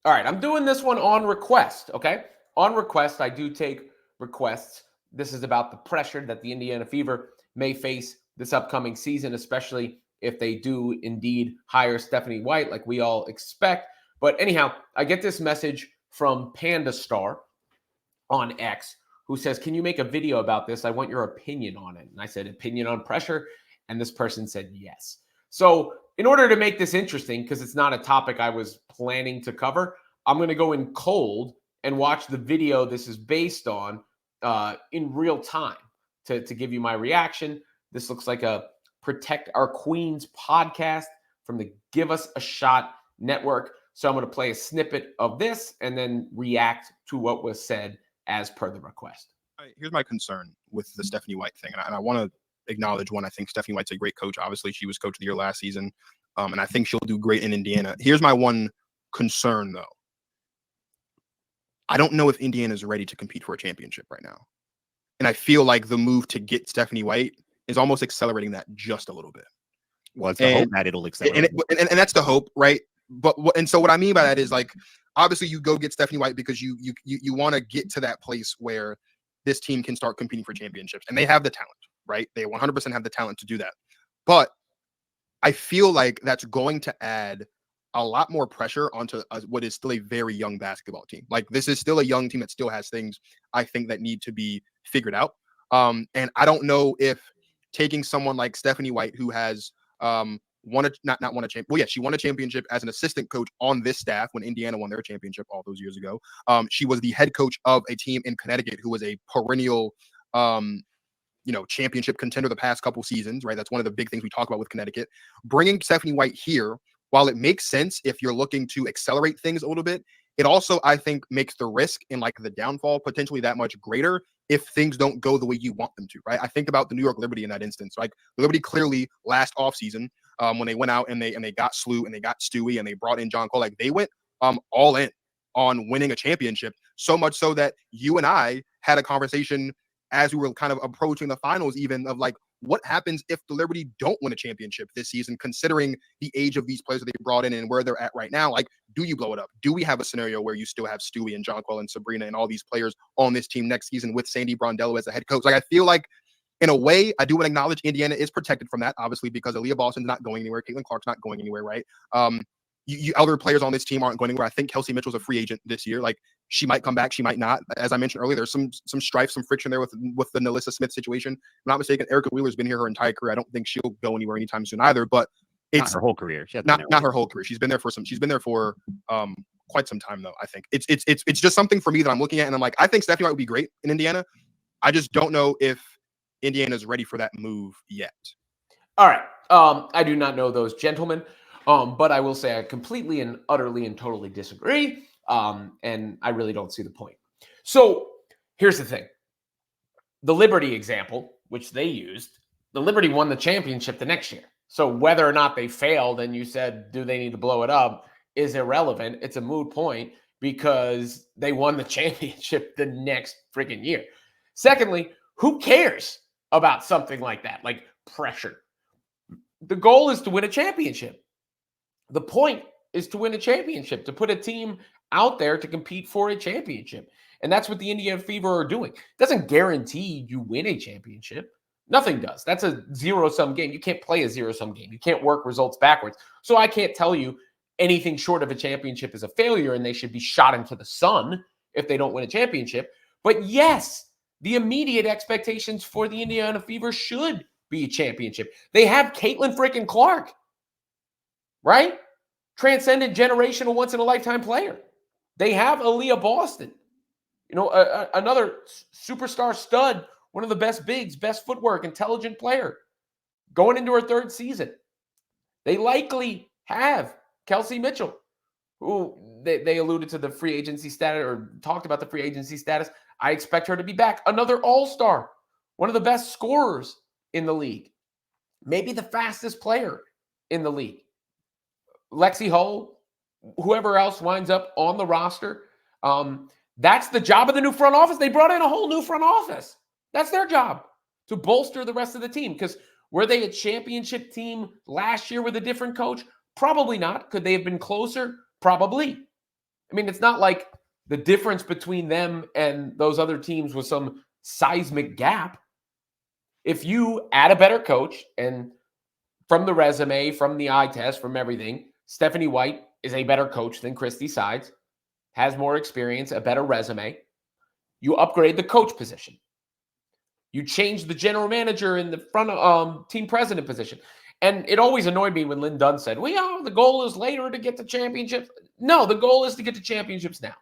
All right, I'm doing this one on request, okay? On request, I do take requests. This is about the pressure that the Indiana Fever may face this upcoming season, especially if they do indeed hire Stephanie White like we all expect. But anyhow, I get this message from Panda Star on X who says, "Can you make a video about this? I want your opinion on it." And I said, "Opinion on pressure?" And this person said, "Yes." So, in order to make this interesting, because it's not a topic I was planning to cover, I'm going to go in cold and watch the video this is based on in real time to give you my reaction. This looks like a Protect Our Queens podcast from the Give Us a Shot network. So I'm going to play a snippet of this and then react to what was said as per the request. Here's my concern with the Stephanie White thing, and I want to acknowledge one. I think Stephanie White's a great coach. Obviously, she was coach of the year last season, and I think she'll do great in Indiana. Here's my one concern, though. I don't know if Indiana is ready to compete for a championship right now, and I feel like the move to get Stephanie White is almost accelerating that just a little bit. Well, it's the hope that it'll accelerate, and that's the hope, right? But so what I mean by that is, like, obviously you go get Stephanie White because you want to get to that place where this team can start competing for championships, and they have the talent, right? They 100% have the talent to do that. But I feel like that's going to add a lot more pressure onto what is still a very young basketball team. Like, this is still a young team that still has things, I think, that need to be figured out. And I don't know if taking someone like Stephanie White, who has won a championship. Well, yeah, she won a championship as an assistant coach on this staff when Indiana won their championship all those years ago. She was the head coach of a team in Connecticut who was a perennial, championship contender the past couple seasons, right? That's one of the big things we talk about with Connecticut. Bringing Stephanie White here, while it makes sense if you're looking to accelerate things a little bit, it also, I think, makes the risk and like the downfall potentially that much greater if things don't go the way you want them to, right? I think about the New York Liberty in that instance. Like, the Liberty clearly last offseason, when they went out and they got Slew and they got Stewie and they brought in John Cole, like, they went all in on winning a championship, so much so that you and I had a conversation as we were kind of approaching the finals even of, like, what happens if the Liberty don't win a championship this season, considering the age of these players that they brought in and where they're at right now? Like, do you blow it up? Do we have a scenario where you still have Stewie and Jonquel and Sabrina and all these players on this team next season with Sandy Brondello as the head coach? Like, I feel like, in a way, I do want to acknowledge Indiana is protected from that, obviously, because Aaliyah Boston's not going anywhere. Caitlin Clark's not going anywhere, right? Other players on this team aren't going anywhere. I think Kelsey Mitchell's a free agent this year. Like, she might come back, she might not. As I mentioned earlier, there's some strife, some friction there with the Nalissa Smith situation. If I'm not mistaken, Erica Wheeler's been here her entire career. I don't think she'll go anywhere anytime soon either. But it's not her whole career. Not her whole career. She's been there for quite some time, though. I think it's just something for me that I'm looking at, and I'm like, I think Stephanie White would be great in Indiana. I just don't know if Indiana's ready for that move yet. All right. I do not know those gentlemen, but I will say I completely and utterly and totally disagree. And I really don't see the point. So here's the thing. The Liberty example, which they used, the Liberty won the championship the next year. So whether or not they failed and you said, do they need to blow it up, is irrelevant. It's a moot point because they won the championship the next freaking year. Secondly, who cares about something like that, like pressure? The goal is to win a championship. The point is to win a championship, to put a team out there to compete for a championship. And that's what the Indiana Fever are doing. It doesn't guarantee you win a championship. Nothing does. That's a zero-sum game. You can't play a zero-sum game. You can't work results backwards. So I can't tell you anything short of a championship is a failure and they should be shot into the sun if they don't win a championship. But yes, the immediate expectations for the Indiana Fever should be a championship. They have Caitlin freaking Clark, right? Transcendent generational once-in-a-lifetime player. They have Aaliyah Boston, another superstar stud, one of the best bigs, best footwork, intelligent player, going into her third season. They likely have Kelsey Mitchell, who they alluded to the free agency status or talked about the free agency status. I expect her to be back. Another all-star, one of the best scorers in the league, maybe the fastest player in the league. Lexi Hull, whoever else winds up on the roster. That's the job of the new front office. They brought in a whole new front office. That's their job, to bolster the rest of the team. Because were they a championship team last year with a different coach? Probably not. Could they have been closer? Probably. I mean, it's not like the difference between them and those other teams was some seismic gap. If you add a better coach, and from the resume, from the eye test, from everything, Stephanie White is a better coach than Christy Sides, has more experience, a better resume. You upgrade the coach position. You change the general manager in the front team president position. And it always annoyed me when Lynn Dunn said, well, the goal is later to get to championships. No, the goal is to get to championships now.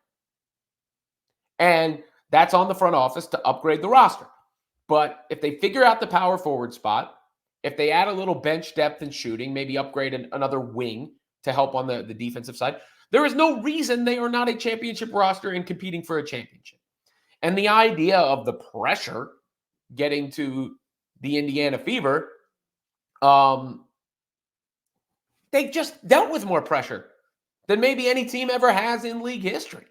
And that's on the front office to upgrade the roster. But if they figure out the power forward spot, if they add a little bench depth and shooting, maybe upgrade another wing to help on the defensive side, there is no reason they are not a championship roster and competing for a championship. And the idea of the pressure getting to the Indiana Fever, they just dealt with more pressure than maybe any team ever has in league history.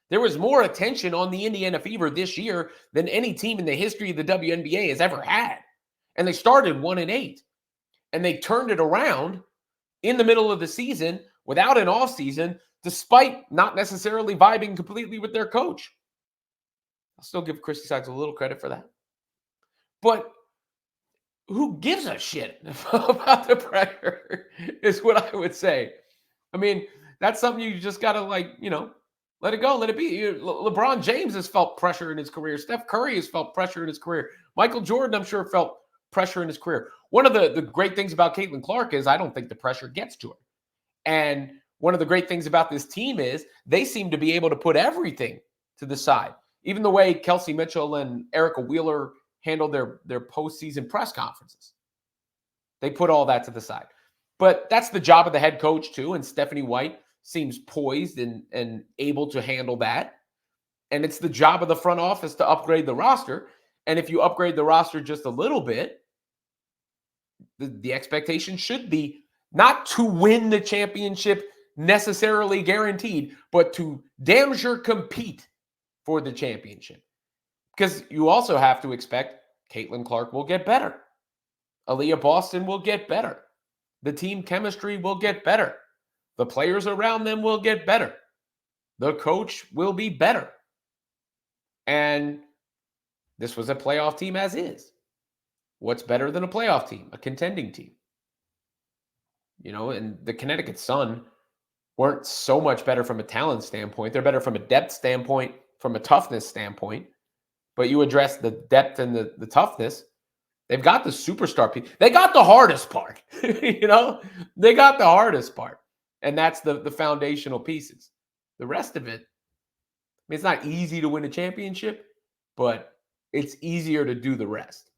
There was more attention on the Indiana Fever this year than any team in the history of the WNBA has ever had. And they started 1-8. And they turned it around in the middle of the season without an offseason, despite not necessarily vibing completely with their coach. I'll still give Christy Sides a little credit for that. But who gives a shit about the pressure is what I would say. I mean, that's something you just got to let it go, let it be. LeBron James has felt pressure in his career. Steph Curry has felt pressure in his career. Michael Jordan, I'm sure, felt pressure in his career. One of the great things about Caitlin Clark is I don't think the pressure gets to her. And one of the great things about this team is they seem to be able to put everything to the side. Even the way Kelsey Mitchell and Erica Wheeler handled their postseason press conferences. They put all that to the side. But that's the job of the head coach too, and Stephanie White seems poised and able to handle that. And it's the job of the front office to upgrade the roster. And if you upgrade the roster just a little bit, the expectation should be not to win the championship necessarily guaranteed, but to damn sure compete for the championship. Because you also have to expect Caitlin Clark will get better. Aaliyah Boston will get better. The team chemistry will get better. The players around them will get better. The coach will be better. And this was a playoff team as is. What's better than a playoff team? A contending team. And the Connecticut Sun weren't so much better from a talent standpoint. They're better from a depth standpoint, from a toughness standpoint. But you address the depth and the toughness. They've got the superstar people. They got the hardest part. They got the hardest part. And that's the foundational pieces. The rest of it, I mean, it's not easy to win a championship, but it's easier to do the rest.